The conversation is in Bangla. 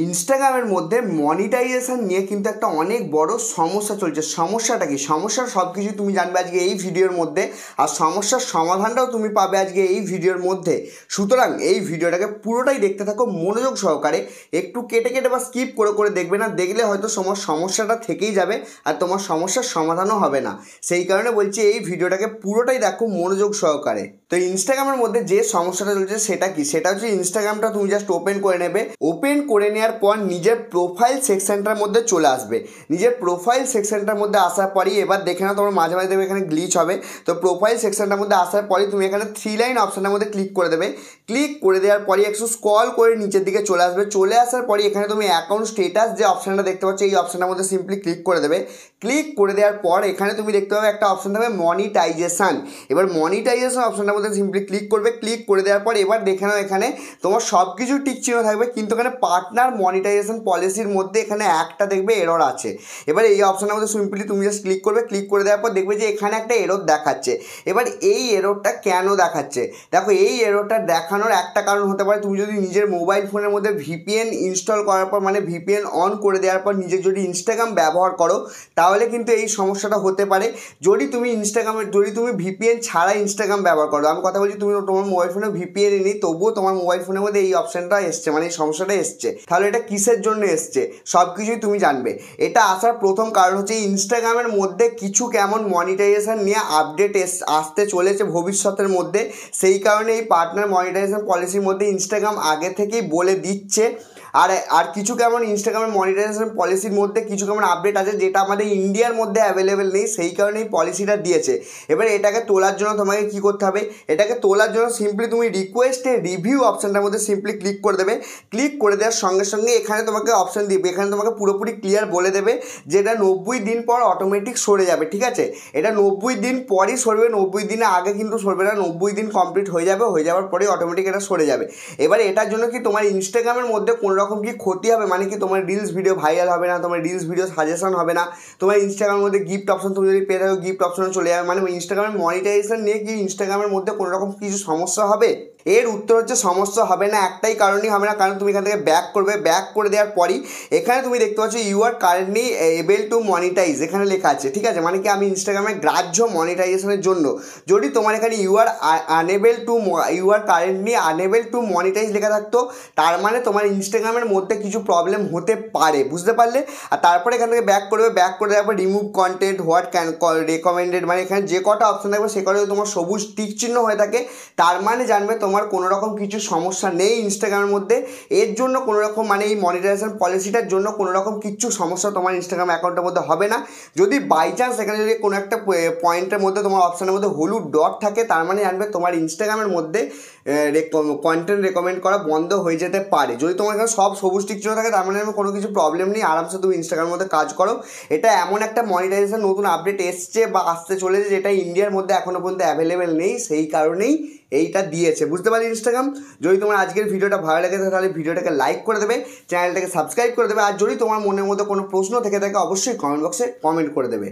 ইনস্টাগ্রামের মধ্যে মনিটাইজেশন নিয়ে কিন্তু একটা অনেক বড় সমস্যা চলছে। সমস্যাটা কি? সমস্যার সব কিছু তুমি জানবে আজকে এই ভিডিওর মধ্যে, আর সমস্যার সমাধানটাও তুমি পাবে আজকে এই ভিডিওর মধ্যে। সুতরাং এই ভিডিওটাকে পুরোটাই দেখতে থাকো মনোযোগ সহকারে, একটু কেটে কেটে বা স্কিপ করে করে দেখবে না, দেখলে হয়তো তোমার সমস্যাটা থেকেই যাবে আর তোমার সমস্যার সমাধানও হবে না। সেই কারণে বলছি এই ভিডিওটাকে পুরোটাই দেখো মনোযোগ সহকারে। তো ইনস্টাগ্রামের মধ্যে যে সমস্যাটা চলছে সেটা কি? সেটা হচ্ছে ইনস্টাগ্রামটা তুমি জাস্ট ওপেন করে নেবে। ওপেন করে নেওয়ার পর নিজের প্রোফাইল সেকশনটার মধ্যে চলে আসবে। নিজের প্রোফাইল সেকশনটার মধ্যে আসার পরই এবার দেখে নাও, তোমার মাঝে মাঝে দেবে এখানে গ্লিচ হবে। তো প্রোফাইল সেকশনটার মধ্যে আসার পরই তুমি এখানে 3 লাইন অপশানের মধ্যে ক্লিক করে দেবে। ক্লিক করে দেওয়ার পরই একটু স্ক্রল করে নিচের দিকে চলে আসবে। চলে আসার পরই এখানে তুমি অ্যাকাউন্ট স্টেটাস যে অপশানটা দেখতে পাচ্ছ এই অপশানের মধ্যে সিম্পলি ক্লিক করে দেবে। ক্লিক করে দেওয়ার পর এখানে তুমি দেখতে পাবে একটা অপশান থাকবে মনিটাইজেশন। এবার মনিটাইজেশন অপশানটার মধ্যে সিম্পলি ক্লিক করবে। ক্লিক করে দেওয়ার পর এবার দেখে নাও এখানে তোমার সব কিছু টিক চিহ্ন থাকবে, কিন্তু এখানে পার্টনার মনিটাইজেশন পলিসির মধ্যে এখানে একটা দেখবে এরর আছে। এবার এই অপশানের মধ্যে সিম্পলি তুমি জাস্ট ক্লিক করবে। ক্লিক করে দেওয়ার পর দেখবে যে এখানে একটা এরর দেখাচ্ছে। এবার এই এররটা কেন দেখাচ্ছে? দেখো, এই এররটা দেখানোর একটা কারণ হতে পারে তুমি যদি নিজের মোবাইল ফোনের মধ্যে ভিপিএন ইনস্টল করার পর, মানে ভিপিএন অন করে দেওয়ার পর নিজে যদি ইনস্টাগ্রাম ব্যবহার করো, তাহলে কিন্তু এই সমস্যাটা হতে পারে। যদি তুমি ভিপিএন ছাড়া ইনস্টাগ্রাম ব্যবহার করো, আমি কথা বলছি তুমি তোমার মোবাইল ফোনে ভিপিএন নেই, তবুও তোমার মোবাইল ফোনের মধ্যে এই অপশানটা এসছে, মানে এই সমস্যাটা এসছে, তাহলে এটা কিসের জন্য এসছে সব কিছুই তুমি জানবে। এটা আসার প্রথম কারণ হচ্ছে ইনস্টাগ্রামের মধ্যে কিছু কেমন মনিটাইজেশন নিয়ে আপডেট আসতে চলেছে ভবিষ্যতের মধ্যে। সেই কারণে এই পার্টনার মনিটাইজেশন পলিসির মধ্যে ইনস্টাগ্রাম আগে থেকেই বলে দিচ্ছে। আর কিছু কেমন ইনস্টাগ্রামের মনিটাইজেশন পলিসির মধ্যে কিছু কেমন আপডেট আছে যেটা আমাদের ইন্ডিয়ার মধ্যে অ্যাভেলেবেল নেই, সেই কারণে এই পলিসিটা দিয়েছে। এবার এটাকে তোলার জন্য তোমাকে কী করতে হবে? এটাকে তোলার জন্য সিম্পলি তুমি রিকোয়েস্টে রিভিউ অপশানটার মধ্যে সিম্পলি ক্লিক করে দেবে। ক্লিক করে দেওয়ার সঙ্গে সঙ্গে এখানে তোমাকে অপশান দিবে, এখানে তোমাকে পুরোপুরি ক্লিয়ার বলে দেবে যে এটা 90 দিন পর অটোমেটিক সরে যাবে। ঠিক আছে, এটা 90 দিন পরই সরবে, 90 দিনের আগে কিন্তু সরবে না। 90 দিন কমপ্লিট হয়ে যাবে, হয়ে যাওয়ার পরেই অটোমেটিক এটা সরে যাবে। এবার এটার জন্য কি তোমার ইনস্টাগ্রামের মধ্যে কোনো রকম কি ক্ষতি হবে? মানে কি তোমার রিলস ভিডিও ভাইরাল হবে না, তোমার রিলস ভিডিও সাজেশন হবে না, তোমার ইনস্টাগ্রামের মধ্যে গিফট অপশন তুমি যদি পেয়ে থাকো গিফট অপশনে চলে যাবে, মানে ইনস্টাগ্রামের মনিটাইজেশন নিয়ে কি ইনস্টাগ্রামের মধ্যে কোনো রকম কিছু সমস্যা হবে? এর উত্তর হচ্ছে সমস্যা হবে না। একটাই কারণই হবে না, কারণ তুমি এখান থেকে ব্যাক করবে। ব্যাক করে দেওয়ার পরই এখানে তুমি দেখতে পাচ্ছ you are currently able to monetise এখানে লেখা আছে। ঠিক আছে, মানে কি আমি ইনস্টাগ্রামের গ্রাহ্য মনিটাইজেশনের জন্য। যদি তোমার এখানে you are currently unable to monetise লেখা থাকতো, তার মানে তোমার ইনস্টাগ্রামের মধ্যে কিছু প্রবলেম হতে পারে, বুঝতে পারলে? আর তারপরে এখান থেকে ব্যাক করবে। ব্যাক করে দেওয়ার পর remove content, what can recommended, মানে এখানে যে কটা অপশন থাকবে সে কটা তোমার সবুজ টিক চিহ্ন হয়ে থাকে, তার মানে জানবে তোমার কোনো রকম কিছু সমস্যা নেই ইনস্টাগ্রামের মধ্যে। এর জন্য কোনো রকম, মানে এই মনিটাইজেশন পলিসিটার জন্য কোনো রকম কিছু সমস্যা তোমার ইনস্টাগ্রাম অ্যাকাউন্টের মধ্যে হবে না। যদি বাই চান্স এখানে যদি কোনো একটা পয়েন্টের মধ্যে তোমার অপশানের মধ্যে হলুদ ডট থাকে, তার মানে জানবে তোমার ইনস্টাগ্রামের মধ্যে কন্টেন্ট রেকমেন্ড করা বন্ধ হয়ে যেতে পারে। যদি তোমার এখানে সব সবুজ টিক চিহ্ন থাকে, তার মানে কোনো কিছু প্রবলেম নেই, আরামসে তুমি ইনস্টাগ্রামের মধ্যে কাজ করো। এটা এমন একটা মনিটাইজেশন নতুন আপডেট এসছে বা আসতে চলেছে যেটা ইন্ডিয়ার মধ্যে এখনও পর্যন্ত অ্যাভেলেবেল নেই, সেই কারণেই এইটা দিয়েছে, বুঝতে পারলে ইনস্টাগ্রাম। যদি তোমার আজকের ভিডিওটা ভালো লাগে তাহলে ভিডিওটাকে লাইক করে দেবে, চ্যানেলটাকে সাবস্ক্রাইব করে দেবে, আর যদি তোমার মনের মধ্যে কোনো প্রশ্ন থেকে থাকে অবশ্যই কমেন্ট বক্সে কমেন্ট করে দেবে।